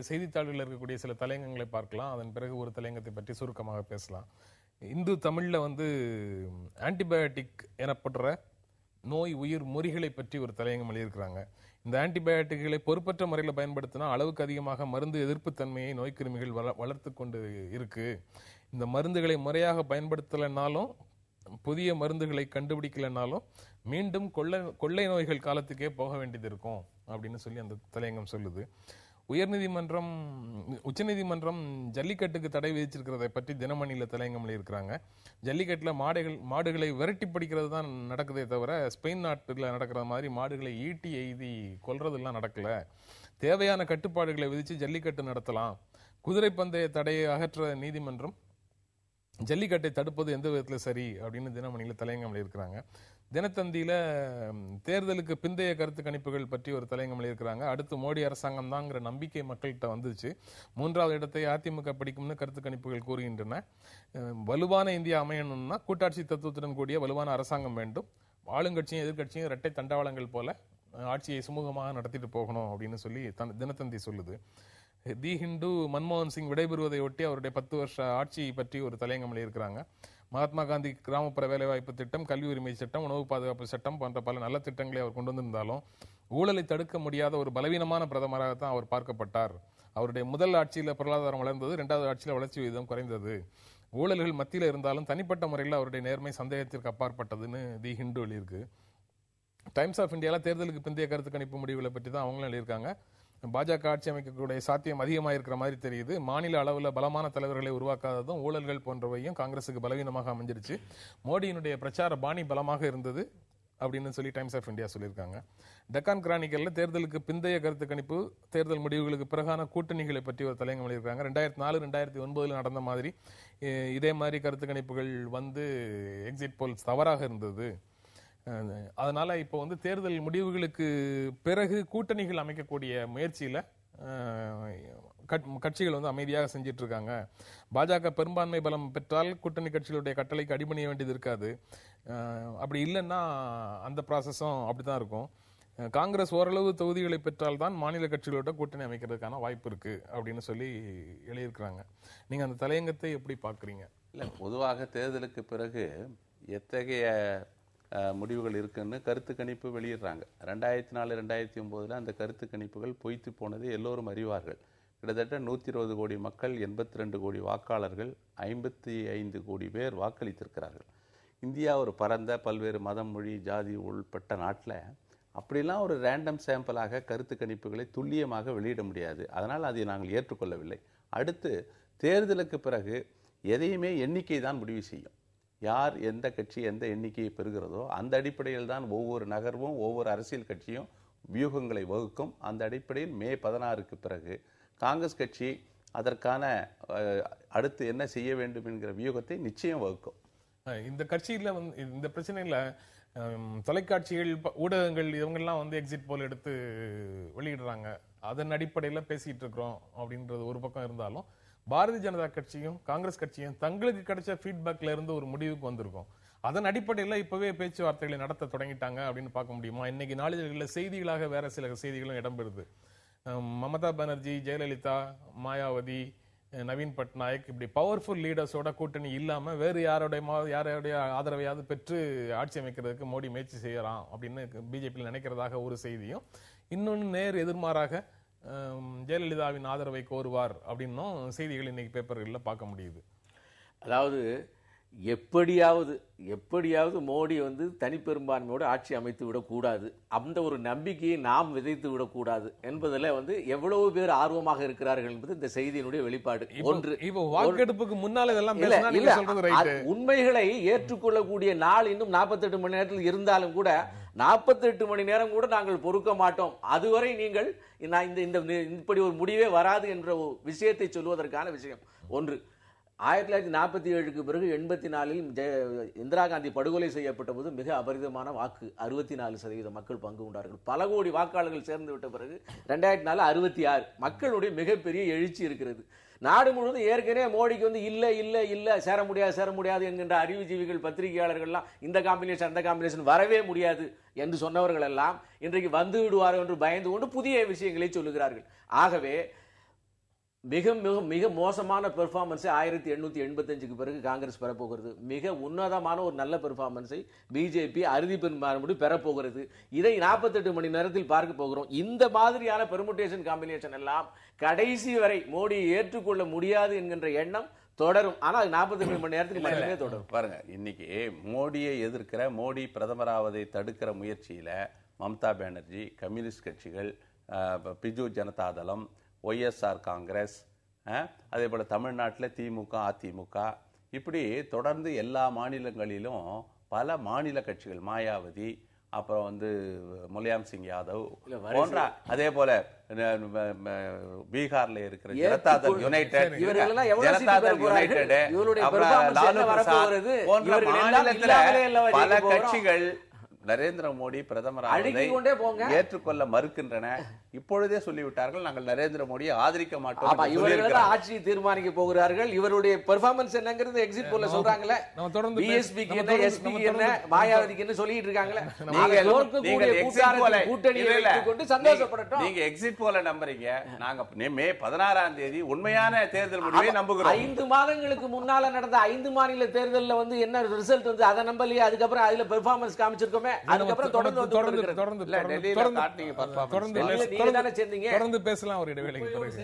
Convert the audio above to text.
செய்தித்தாள்களில் இருக்கக்கூடிய சில தலையங்கங்களை பார்க்கலாம். அதன் பிறகு ஒரு தலையங்கத்தை பற்றி சுருக்கமாக பேசலாம். இந்து தமிழ்ல வந்து ஆன்டிபயோட்டிக் எனப்படுற நோய் உயிர் முறிகளை பற்றி ஒரு தலையங்கம் எழுதியிருக்கிறாங்க. இந்த ஆன்டிபயோட்டிக்களை பொறுப்பற்ற முறையில் பயன்படுத்தினா அளவுக்கு அதிகமாக மருந்து எதிர்ப்பு தன்மையை நோய்க்கிருமிகள் வளர்த்து கொண்டு இருக்கு. இந்த மருந்துகளை முறையாக பயன்படுத்தலைனாலும், புதிய மருந்துகளை கண்டுபிடிக்கலைனாலும் மீண்டும் கொள்ளை நோய்கள் காலத்துக்கே போக வேண்டியது இருக்கும் அப்படின்னு சொல்லி அந்த தலையங்கம் சொல்லுது. உச்சநீதிமன்றம் ஜல்லிக்கட்டுக்கு தடை விதிச்சிருக்கிறதை பற்றி தினமணியில தலையங்கம் எழுதியிருக்கிறாங்க. ஜல்லிக்கட்டுல மாடுகளை விரட்டி படிக்கிறது தான் நடக்குதே தவிர ஸ்பெயின் நாட்டுல நடக்கிற மாதிரி மாடுகளை ஈட்டி எய்தி கொல்றதெல்லாம் நடக்கல. தேவையான கட்டுப்பாடுகளை விதிச்சு ஜல்லிக்கட்டு நடத்தலாம். குதிரை பந்தய தடையை அகற்ற நீதிமன்றம் ஜல்லிக்கட்டை தடுப்பது எந்த விதத்துல சரி அப்படின்னு தினமணியில தலையங்கம் எழுதியிருக்கிறாங்க. தினத்தந்தியில தேர்தலுக்கு பிந்தைய கருத்து கணிப்புகள் பற்றி ஒரு தலையங்கம் எழுதியிருக்கிறாங்க. அடுத்து மோடி அரசாங்கம் தாங்கிற நம்பிக்கை மக்கள்கிட்ட வந்துச்சு. 3வது இடத்தை அதிமுக பிடிக்கும்னு கருத்து கணிப்புகள் கூறுகின்றன. வலுவான இந்தியா அமையணும்னா கூட்டாட்சி தத்துவத்துடன் கூடிய வலுவான அரசாங்கம் வேண்டும். ஆளுங்கட்சியும் எதிர்கட்சியும் இரட்டை தண்டவாளங்கள் போல ஆட்சியை சுமூகமாக நடத்திட்டு போகணும் அப்படின்னு சொல்லி தினத்தந்தி சொல்லுது. தி ஹிந்து மன்மோகன் சிங் விடைபெறுவதை ஒட்டி அவருடைய 10 வருஷ ஆட்சி பற்றி ஒரு தலையங்கம் எழுதியிருக்கிறாங்க. மகாத்மா காந்தி கிராமப்புற வேலைவாய்ப்பு திட்டம், கல்வி உரிமை சட்டம், உணவு பாதுகாப்பு சட்டம் போன்ற பல நல்ல திட்டங்களை அவர் கொண்டு வந்திருந்தாலும் ஊழலை தடுக்க முடியாத ஒரு பலவீனமான பிரதமராகத்தான் அவர் பார்க்கப்பட்டார். அவருடைய முதல் ஆட்சியில பொருளாதாரம் வளர்ந்தது, 2வது ஆட்சியில வளர்ச்சி விகிதம் குறைந்தது. ஊழல்கள் மத்தியில் இருந்தாலும் தனிப்பட்ட முறையில் அவருடைய நேர்மை சந்தேகத்திற்கு அப்பாற்பட்டதுன்னு தி ஹிந்து எழுதியிருக்கு. டைம்ஸ் ஆஃப் இந்தியாவில் தேர்தலுக்கு பிந்தைய கருத்து கணிப்பு முடிவுகளை பற்றி தான் அவங்களும் எழுதியிருக்காங்க. பாஜக ஆட்சி அமைக்கக்கூடிய சாத்தியம் அதிகமாக இருக்கிற மாதிரி தெரியுது. மாநில அளவில் பலமான தலைவர்களை உருவாக்காததும் ஊழல்கள் போன்றவையும் காங்கிரசுக்கு பலவீனமாக அமைஞ்சிருச்சு. மோடியினுடைய பிரச்சார பாணி பலமாக இருந்தது அப்படின்னு சொல்லி டைம்ஸ் ஆஃப் இந்தியா சொல்லியிருக்காங்க. டெக்கான் கிரானிக்கல்ல தேர்தலுக்கு பிந்தைய கருத்து கணிப்பு, தேர்தல் முடிவுகளுக்கு பிறகான கூட்டணிகளை பற்றி ஒரு தலையங்கம் எழுதியிருக்காங்க. 2004, 2009 நடந்த மாதிரி இதே மாதிரி கருத்து கணிப்புகள் வந்து எக்ஸிட் போல்ஸ் தவறாக இருந்தது. அதனால இப்போ வந்து தேர்தல் முடிவுகளுக்கு பிறகு கூட்டணிகள் அமைக்கக்கூடிய முயற்சியில கட்சிகள் வந்து அமைதியாக செஞ்சிட்டு இருக்காங்க. பாஜக பெரும்பான்மை பலம் பெற்றால் கூட்டணி கட்சிகளுடைய கட்டளைக்கு அடிபணிய வேண்டியது இருக்காது. அப்படி இல்லைன்னா அந்த ப்ராசஸும் அப்படிதான் இருக்கும். காங்கிரஸ் ஓரளவு தொகுதிகளை பெற்றால் தான் மாநில கட்சிகளோட கூட்டணி அமைக்கிறதுக்கான வாய்ப்பு இருக்கு அப்படின்னு சொல்லி எழுதியிருக்கிறாங்க. நீங்க அந்த தலையங்கத்தை எப்படி பாக்குறீங்க? இல்லை, பொதுவாக தேர்தலுக்கு பிறகு எத்தகைய முடிவுகள் இருக்குன்னு கருத்து கணிப்பு வெளியிடுறாங்க. 2004, 2009 அந்த கருத்து கணிப்புகள் பொய்த்து போனது எல்லோரும் அறிவார்கள். கிட்டத்தட்ட 120 கோடி மக்கள், 82 கோடி வாக்காளர்கள், 55 கோடி பேர் வாக்களித்திருக்கிறார்கள். இந்தியா ஒரு பரந்த பல்வேறு மதம், மொழி, ஜாதி உள்பட்ட நாட்டில் அப்படிலாம் ஒரு ரேண்டம் சாம்பிளாக கருத்து கணிப்புகளை துல்லியமாக வெளியிட முடியாது. அதனால் அதை நாங்கள் ஏற்றுக்கொள்ளவில்லை. அடுத்து தேர்தலுக்கு பிறகு எதையுமே எண்ணிக்கை தான் முடிவு செய்யும். யார் எந்த கட்சி எந்த எண்ணிக்கையை பெறுகிறதோ அந்த அடிப்படையில் தான் ஒவ்வொரு நகர்வும் ஒவ்வொரு அரசியல் கட்சியும் வியூகங்களை வகுக்கும். அந்த அடிப்படையில் மே 16க்கு பிறகு காங்கிரஸ் கட்சி அதற்கான அடுத்து என்ன செய்ய வேண்டும் என்கிற வியூகத்தை நிச்சயம் வகுக்கும். இந்த கட்சியில வந்து இந்த பிரச்சனையில தொலைக்காட்சிகள், ஊடகங்கள் இவங்கெல்லாம் வந்து எக்ஸிட் போல் எடுத்து வெளியிடுறாங்க. அதன் அடிப்படையில் பேசிட்டு இருக்கிறோம் அப்படின்றது ஒரு பக்கம் இருந்தாலும், பாரதிய ஜனதா கட்சியும் காங்கிரஸ் கட்சியும் தங்களுக்கு கிடைச்ச ஃபீட்பேக்ல இருந்து ஒரு முடிவுக்கு வந்திருக்கும். அதன் அடிப்படையில் இப்பவே பேச்சுவார்த்தைகளை நடத்த தொடங்கிட்டாங்க அப்படின்னு பார்க்க முடியுமா? இன்னைக்கு நாளிதழ்களில் செய்திகளாக வேற சில செய்திகளும் இடம்பெறுது. மமதா பானர்ஜி, ஜெயலலிதா, மாயாவதி, நவீன் பட்நாயக் இப்படி பவர்ஃபுல் லீடர்ஸோட கூட்டணி இல்லாம வேறு யாருடைய ஆதரவையாவது பெற்று ஆட்சி அமைக்கிறதுக்கு மோடி முயற்சி செய்யறான் அப்படின்னு பிஜேபி நினைக்கிறதாக ஒரு செய்தியும், இன்னொன்னு நேர் எதிர்மாறாக ஜெயலலிதாவின் ஆதரவை கோருவார் அப்படின்னும் செய்திகள் இன்னைக்கு பேப்பர்களில் பார்க்க முடியுது. அதாவது எப்படியாவது மோடி வந்து தனிப்பெரும்பான்மையோடு ஆட்சி அமைத்து விடக்கூடாது, அந்த ஒரு நம்பிக்கையை நாம் விதைத்து விடக்கூடாது என்பதில் வந்து எவ்வளவு பேர் ஆர்வமாக இருக்கிறார்கள் என்பது இந்த செய்தியினுடைய வெளிப்பாடு. ஒன்று, இப்போ வாக்கெடுப்புக்கு முன்னால இதெல்லாம் உண்மைகளை ஏற்றுக்கொள்ளக்கூடிய நாள் இன்னும் 48 மணி நேரத்தில் இருந்தாலும் கூட 48 மணி நேரம் கூட நாங்கள் பொறுக்க மாட்டோம். அதுவரை நீங்கள் இப்படி ஒரு முடிவே வராது என்ற விஷயத்தை சொல்வதற்கான விஷயம் ஒன்று. 1947க்கு பிறகு 84இல் இந்திரா காந்தி படுகொலை செய்யப்பட்ட போது மிக அபரிதமான வாக்கு 64% மக்கள் பங்கு கொண்டார்கள். பல கோடி வாக்காளர்கள் சேர்ந்து விட்ட பிறகு 2004 66 மக்களுடைய மிகப்பெரிய எழுச்சி இருக்கிறது. நாடு முழுவதும் ஏற்கனவே மோடிக்கு வந்து இல்ல சேர முடியாது என்கின்ற அறிவுஜீவிகள், பத்திரிகையாளர்கள்லாம் இந்த காம்பினேஷன் அந்த காம்பினேஷன் வரவே முடியாது என்று சொன்னவர்கள் எல்லாம் இன்றைக்கு வந்து விடுவார்கள் என்று பயந்து கொண்டு புதிய விஷயங்களை சொல்லுகிறார்கள். ஆகவே மிக மிக மிக மோசமான பெர்ஃபார்மன்ஸை 1885க்கு பிறகு காங்கிரஸ் பெறப்போகிறது. மிக உன்னதமான ஒரு நல்ல பெர்ஃபார்மன்ஸை பிஜேபி அறுதி பெரும்பான்மை பெறப்போகிறது. இதை 48 மணி நேரத்தில் பார்க்க போகிறோம். இந்த மாதிரியான பெர்முட்டேஷன் காம்பினேஷன் எல்லாம் கடைசி வரை மோடியை ஏற்றுக்கொள்ள முடியாது என்கின்ற எண்ணம் தொடரும். ஆனால் 48 மணி நேரத்துக்கு மட்டுமே தொடரும். பாருங்க, இன்னைக்கு மோடியை எதிர்க்கிற, மோடி பிரதமராவதை தடுக்கிற முயற்சியில மம்தா பானர்ஜி, கம்யூனிஸ்ட் கட்சிகள், பிஜு ஜனதாதளம், ஒய்எஸ்ஆர் காங்கிரஸ், அதே போல தமிழ்நாட்டில் திமுக, அதிமுக, இப்படி தொடர்ந்து எல்லா மாநிலங்களிலும் பல மாநில கட்சிகள், மாயாவதி, அப்புறம் முலாயம் சிங் யாதவ் போன்ற, அதே போல பீகார்ல இருக்கிற ஜனதாதள் யுனைடெட், லாலு பிரசாத் போன்ற மாநிலத்தில் பல கட்சிகள் நரேந்திர மோடி பிரதமராவதை ஏற்றுக்கொள்ள மறுக்கின்றன. இப்பொழுதே சொல்லிவிட்டார்கள், நாங்கள் நரேந்திர மோடியை ஆதரிக்க மாட்டோம். இவர்கள் ஆட்சியை தீர்மானிக்க போகிறார்கள். இவருடைய பெர்ஃபார்மன்ஸ் என்னங்கிறது எக்ஸிட் போல்ல சொல்றாங்களே, பிஎஸ்பிக்கு என்ன, எஸ்பிக்கு என்ன, மாயாவதிக்கு என்ன சொல்லிட்டு இருக்காங்களே. நீங்க எக்ஸிட் போல நம்புறீங்க, நாங்க மே 16ஆம் தேதி உண்மையான தேர்தல் முடிவை நம்புகிறோம். 5 மாதங்களுக்கு முன்னால நடந்த 5 மாநில தேர்தல்ல என்ன ரிசல்ட் அதை நம்பலையே. அதுக்கப்புறம் அதுல பெர்ஃபார்மன்ஸ் காமிச்சிருக்கோமே. அதுக்கப்புறம் தொடர்ந்து பேசலாம் ஒரு இடைவேளைக்கு பிறகு.